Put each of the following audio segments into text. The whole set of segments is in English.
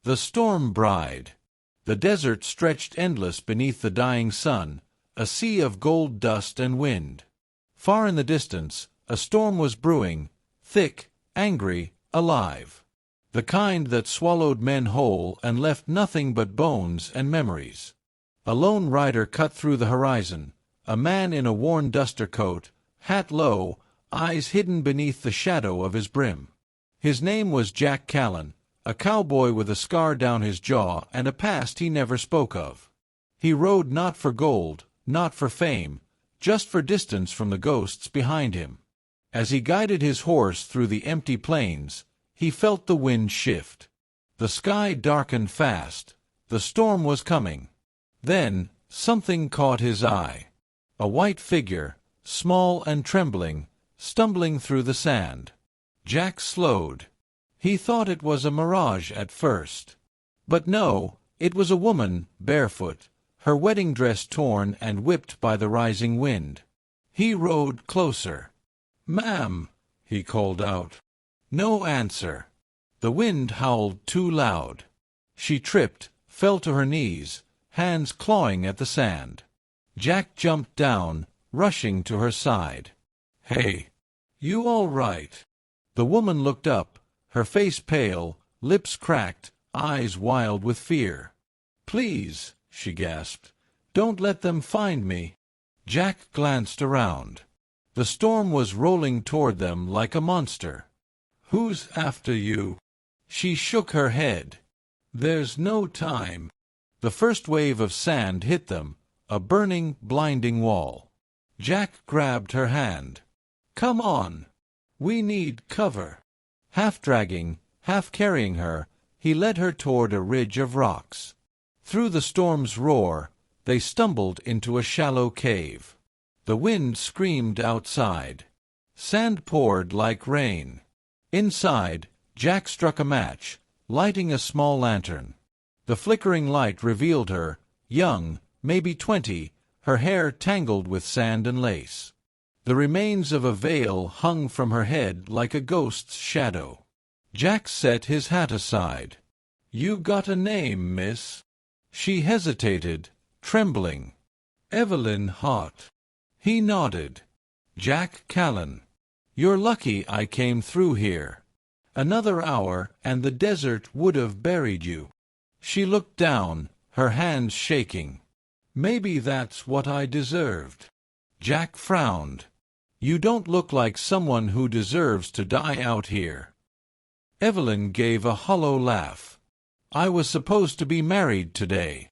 The Storm Bride. The desert stretched endless beneath the dying sun, a sea of gold dust and wind. Far in the distance, a storm was brewing, thick, angry, alive. The kind that swallowed men whole and left nothing but bones and memories. A lone rider cut through the horizon, a man in a worn duster coat, hat low, eyes hidden beneath the shadow of his brim. His name was Jack Callan, a cowboy with a scar down his jaw and a past he never spoke of. He rode not for gold, not for fame, just for distance from the ghosts behind him. As he guided his horse through the empty plains, he felt the wind shift. The sky darkened fast. The storm was coming. Then, something caught his eye. A white figure, small and trembling, stumbling through the sand. Jack slowed. He thought it was a mirage at first. But no, it was a woman, barefoot, her wedding dress torn and whipped by the rising wind. He rode closer. "Ma'am," he called out. No answer. The wind howled too loud. She tripped, fell to her knees, hands clawing at the sand. Jack jumped down, rushing to her side. "Hey, you all right?" The woman looked up, her face pale, lips cracked, eyes wild with fear. "Please," she gasped, "don't let them find me." Jack glanced around. The storm was rolling toward them like a monster. "Who's after you?" She shook her head. "There's no time." The first wave of sand hit them, a burning, blinding wall. Jack grabbed her hand. "Come on. We need cover." Half dragging, half carrying her, he led her toward a ridge of rocks. Through the storm's roar, they stumbled into a shallow cave. The wind screamed outside. Sand poured like rain. Inside, Jack struck a match, lighting a small lantern. The flickering light revealed her, young, maybe 20, her hair tangled with sand and lace. The remains of a veil hung from her head like a ghost's shadow. Jack set his hat aside. "You got a name, miss?" She hesitated, trembling. "Evelyn Hart." He nodded. "Jack Callan. You're lucky I came through here. Another hour and the desert would have buried you." She looked down, her hands shaking. "Maybe that's what I deserved." Jack frowned. "You don't look like someone who deserves to die out here." Evelyn gave a hollow laugh. "I was supposed to be married today."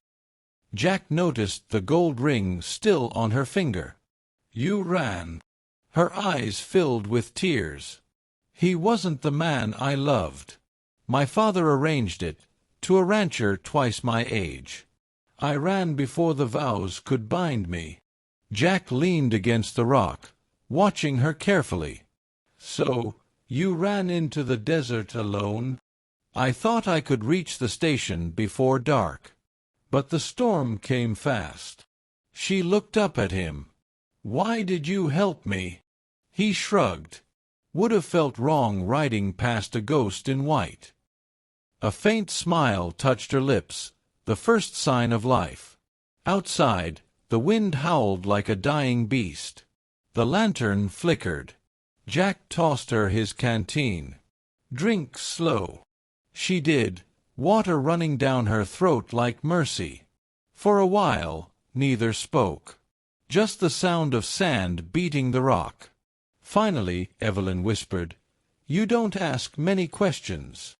Jack noticed the gold ring still on her finger. "You ran." Her eyes filled with tears. "He wasn't the man I loved. My father arranged it, to a rancher twice my age. I ran before the vows could bind me." Jack leaned against the rock, watching her carefully. "So, you ran into the desert alone?" "I thought I could reach the station before dark. But the storm came fast." She looked up at him. "Why did you help me?" He shrugged. "Would have felt wrong riding past a ghost in white." A faint smile touched her lips, the first sign of life. Outside, the wind howled like a dying beast. The lantern flickered. Jack tossed her his canteen. "Drink slow." She did, water running down her throat like mercy. For a while, neither spoke. Just the sound of sand beating the rock. Finally, Evelyn whispered, "You don't ask many questions."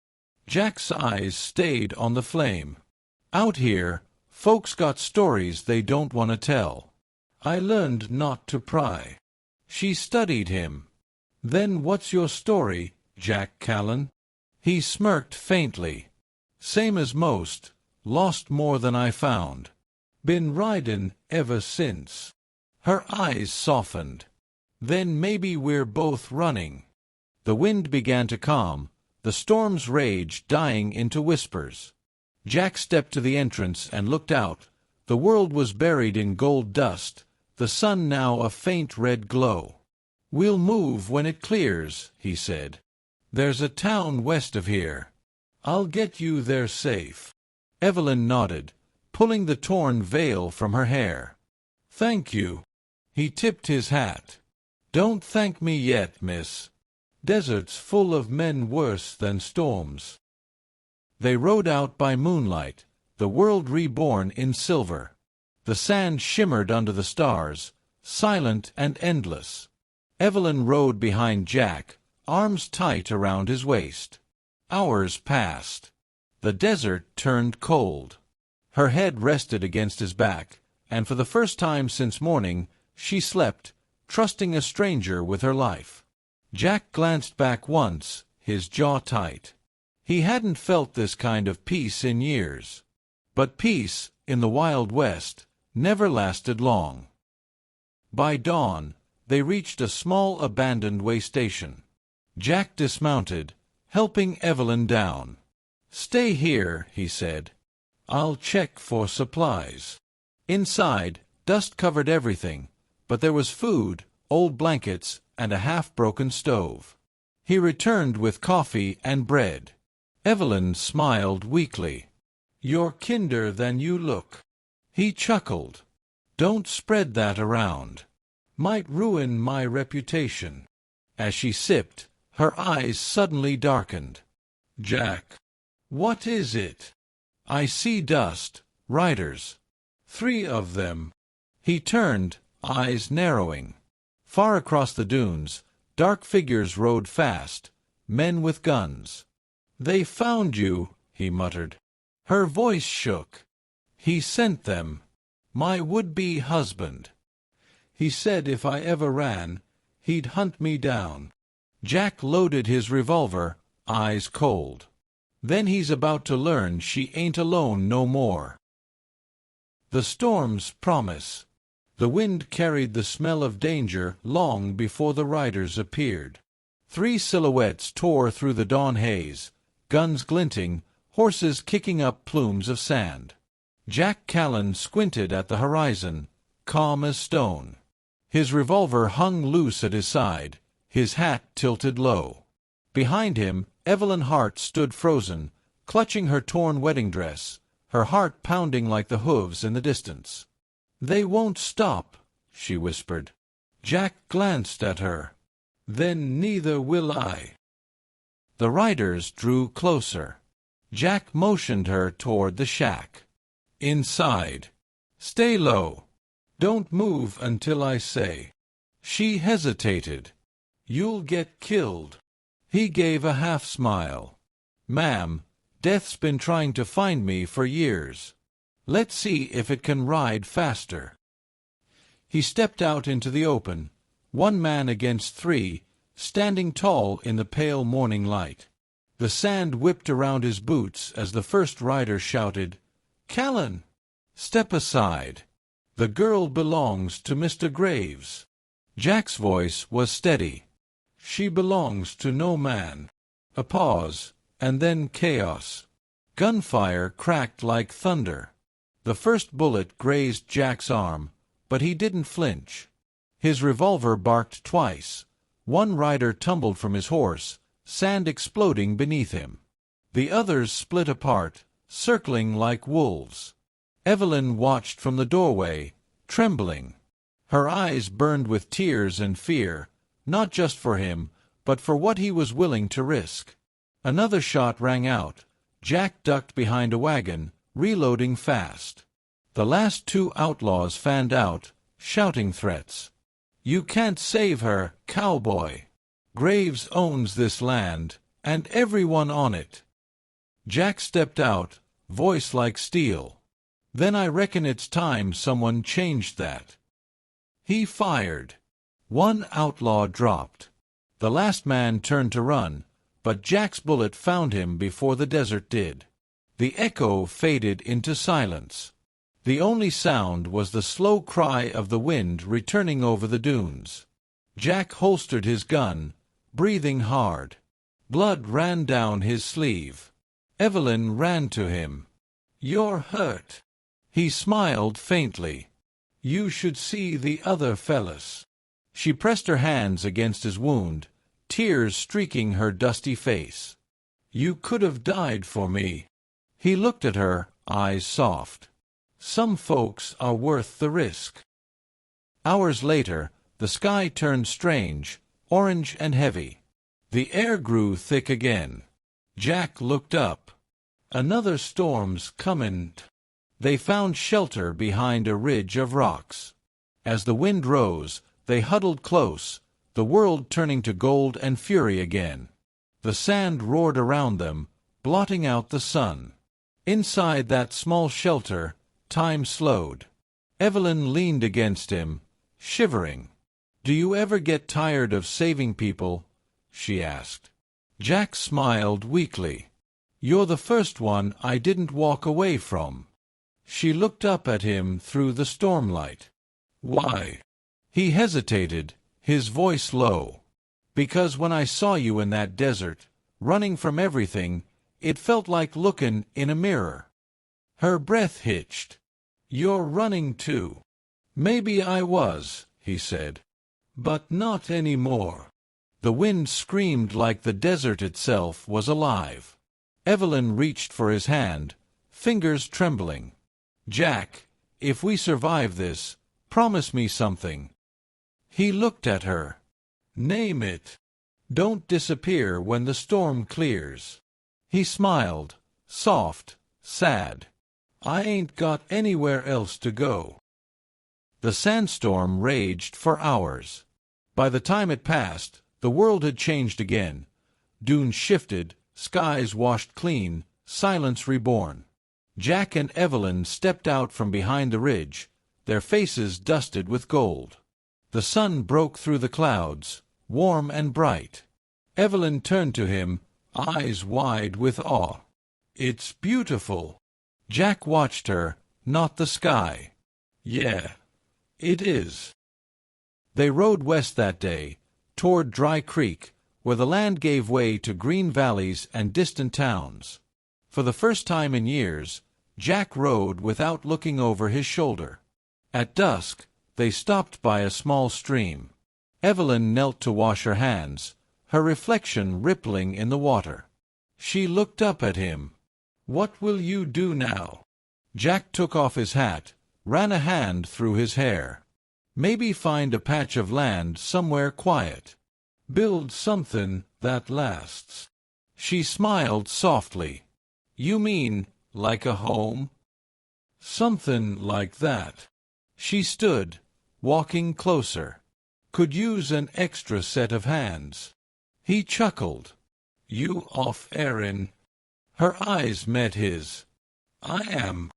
Jack's eyes stayed on the flame. "Out here, folks got stories they don't want to tell. I learned not to pry." She studied him. "Then what's your story, Jack Callan?" He smirked faintly. "Same as most, lost more than I found. Been ridin' ever since." Her eyes softened. "Then maybe we're both running." The wind began to calm, the storm's rage dying into whispers. Jack stepped to the entrance and looked out. The world was buried in gold dust, the sun now a faint red glow. "We'll move when it clears," he said. "There's a town west of here." I'll get you there safe. Evelyn nodded, pulling the torn veil from her hair. Thank you. He tipped his hat. Don't thank me yet, miss. Desert's full of men worse than storms. They rode out by moonlight, the world reborn in silver. The sand shimmered under the stars, silent and endless. Evelyn rode behind Jack, arms tight around his waist. Hours passed. The desert turned cold. Her head rested against his back, and for the first time since morning, she slept, trusting a stranger with her life. Jack glanced back once, his jaw tight. He hadn't felt this kind of peace in years. But peace, in the Wild West, never lasted long. By dawn, they reached a small abandoned way station. Jack dismounted, helping Evelyn down. Stay here, he said. I'll check for supplies. Inside, dust covered everything, but there was food, old blankets, and a half-broken stove. He returned with coffee and bread. Evelyn smiled weakly. You're kinder than you look. He chuckled. Don't spread that around. Might ruin my reputation. As she sipped, her eyes suddenly darkened. Jack. What is it? I see dust, riders. 3 of them. He turned, eyes narrowing. Far across the dunes, dark figures rode fast, men with guns. They found you, he muttered. Her voice shook. He sent them. My would-be husband. He said if I ever ran, he'd hunt me down. Jack loaded his revolver, eyes cold. Then he's about to learn she ain't alone no more. The storm's promise. The wind carried the smell of danger long before the riders appeared. 3 silhouettes tore through the dawn haze, guns glinting, horses kicking up plumes of sand. Jack Callan squinted at the horizon, calm as stone. His revolver hung loose at his side, his hat tilted low. Behind him, Evelyn Hart stood frozen, clutching her torn wedding dress, her heart pounding like the hooves in the distance. They won't stop, she whispered. Jack glanced at her. Then neither will I. The riders drew closer. Jack motioned her toward the shack. Inside. Stay low. Don't move until I say. She hesitated. You'll get killed. He gave a half-smile. Ma'am, death's been trying to find me for years. Let's see if it can ride faster. He stepped out into the open, 1 man against 3, standing tall in the pale morning light. The sand whipped around his boots as the first rider shouted, Callan! Step aside. The girl belongs to Mr. Graves. Jack's voice was steady. She belongs to no man. A pause, and then chaos. Gunfire cracked like thunder. The first bullet grazed Jack's arm, but he didn't flinch. His revolver barked twice. 1 rider tumbled from his horse, sand exploding beneath him. The others split apart, circling like wolves. Evelyn watched from the doorway, trembling. Her eyes burned with tears and fear, not just for him, but for what he was willing to risk. Another shot rang out. Jack ducked behind a wagon, reloading fast. The last 2 outlaws fanned out, shouting threats. You can't save her, Cowboy. Graves owns this land, and everyone on it. Jack stepped out, voice like steel. Then I reckon it's time someone changed that. He fired. 1 outlaw dropped. The last man turned to run, but Jack's bullet found him before the desert did. The echo faded into silence. The only sound was the slow cry of the wind returning over the dunes. Jack holstered his gun, breathing hard. Blood ran down his sleeve. Evelyn ran to him. You're hurt. He smiled faintly. You should see the other fellas. She pressed her hands against his wound, tears streaking her dusty face. You could have died for me." He looked at her, eyes soft. "Some folks are worth the risk." Hours later, the sky turned strange, orange and heavy. The air grew thick again. Jack looked up. "Another storm's comin'." They found shelter behind a ridge of rocks. As the wind rose, they huddled close, the world turning to gold and fury again. The sand roared around them, blotting out the sun. Inside that small shelter, time slowed. Evelyn leaned against him, shivering. "Do you ever get tired of saving people?" she asked. Jack smiled weakly. "You're the first one I didn't walk away from." She looked up at him through the stormlight. "Why?" He hesitated, his voice low. "Because when I saw you in that desert, running from everything, it felt like looking in a mirror." Her breath hitched. "You're running too." "Maybe I was," he said. "But not anymore." The wind screamed like the desert itself was alive. Evelyn reached for his hand, fingers trembling. "Jack, if we survive this, promise me something." He looked at her. "Name it." "Don't disappear when the storm clears." He smiled, soft, sad. "I ain't got anywhere else to go." The sandstorm raged for hours. By the time it passed, the world had changed again. Dunes shifted, skies washed clean, silence reborn. Jack and Evelyn stepped out from behind the ridge, their faces dusted with gold. The sun broke through the clouds, warm and bright. Evelyn turned to him, eyes wide with awe. "It's beautiful." Jack watched her, not the sky. "Yeah, it is." They rode west that day, toward Dry Creek, where the land gave way to green valleys and distant towns. For the first time in years, Jack rode without looking over his shoulder. At dusk, they stopped by a small stream. Evelyn knelt to wash her hands, her reflection rippling in the water. She looked up at him. "What will you do now?" Jack took off his hat, ran a hand through his hair. "Maybe find a patch of land somewhere quiet. Build something that lasts." She smiled softly. "You mean like a home?" "Something like that." She stood, walking closer. "Could use an extra set of hands." He chuckled. "You off Erin?" Her eyes met his. "I am."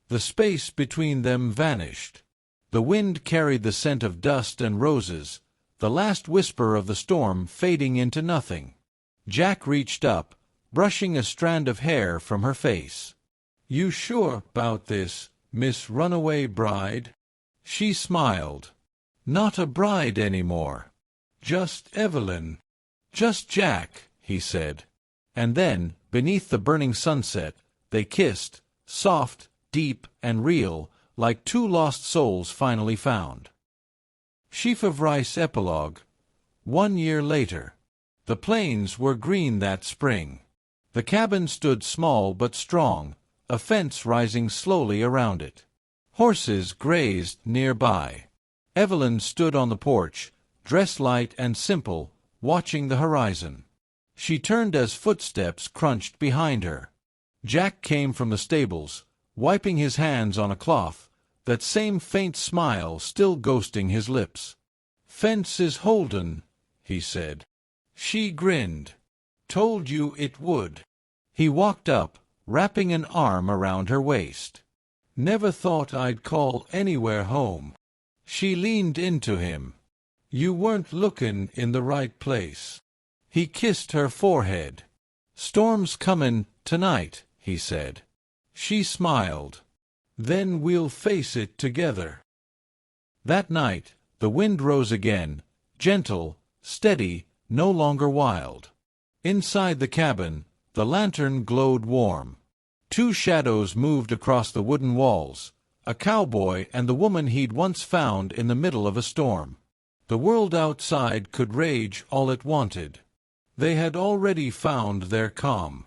The space between them vanished. The wind carried the scent of dust and roses, the last whisper of the storm fading into nothing. Jack reached up, brushing a strand of hair from her face. "You sure 'bout this, Miss Runaway Bride?" She smiled. "Not a bride anymore. Just Evelyn." "Just Jack," he said. And then, beneath the burning sunset, they kissed, soft, deep, and real, like two lost souls finally found. Sheaf of Rice Epilogue. 1 year later. The plains were green that spring. The cabin stood small but strong, a fence rising slowly around it. Horses grazed nearby. Evelyn stood on the porch, dressed light and simple, watching the horizon. She turned as footsteps crunched behind her. Jack came from the stables, wiping his hands on a cloth, that same faint smile still ghosting his lips. "Fence is holden," he said. She grinned. "Told you it would." He walked up, wrapping an arm around her waist. "Never thought I'd call anywhere home." She leaned into him. "You weren't looking in the right place." He kissed her forehead. "Storm's comin' tonight," he said. She smiled. "Then we'll face it together." That night, the wind rose again, gentle, steady, no longer wild. Inside the cabin, the lantern glowed warm. Two shadows moved across the wooden walls, a cowboy and the woman he'd once found in the middle of a storm. The world outside could rage all it wanted. They had already found their calm.